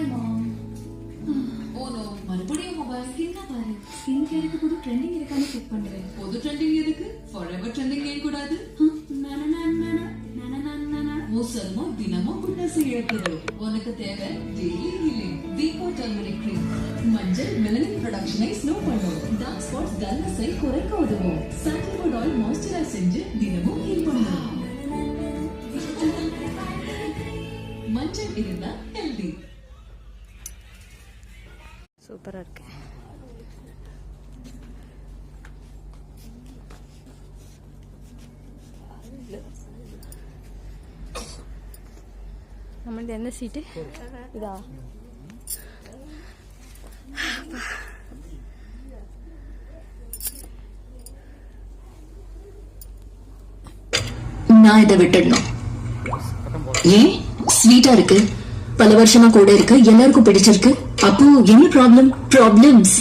Hi, Mom. Oh no, மறுபடியும் mobile. Skin பாரு. Skin careக்கு புது ட்ரெண்டிங் இருக்கான்னு செக் பண்றேன். புது ட்ரெண்டிங் எதுக்கு? forever trending ஏன் கூடாது? மூசல்மா தினமும் குட்னஸ் இழக்குது. உனக்கு தேவை daily healing. Vicco turmeric cream. மஞ்சள் மெலனின் ப்ரொடக்ஷனை ஸ்லோ பண்ணும். டார்க் ஸ்பாட்ஸ் டல்னஸை குறைக்க உதவும். சாண்டில்வுட் ஆயில் மாய்ஸ்சரைஸ் செஞ்சு தினமும் ஹீல் பண்ணும். மஞ்சள் இருந்தா ஹெல்தி. சூப்பரா இருக்கு. நம்மளது என்ன சீட்டு இதா? நான் இதை விட்டுடணும். ஏன்? ஸ்வீட்டா இருக்கு, பல வருஷமா கூட இருக்கு, எல்லாருக்கும் பிடிச்சிருக்கு. அப்போ என்ன ப்ராப்ளம்ஸ்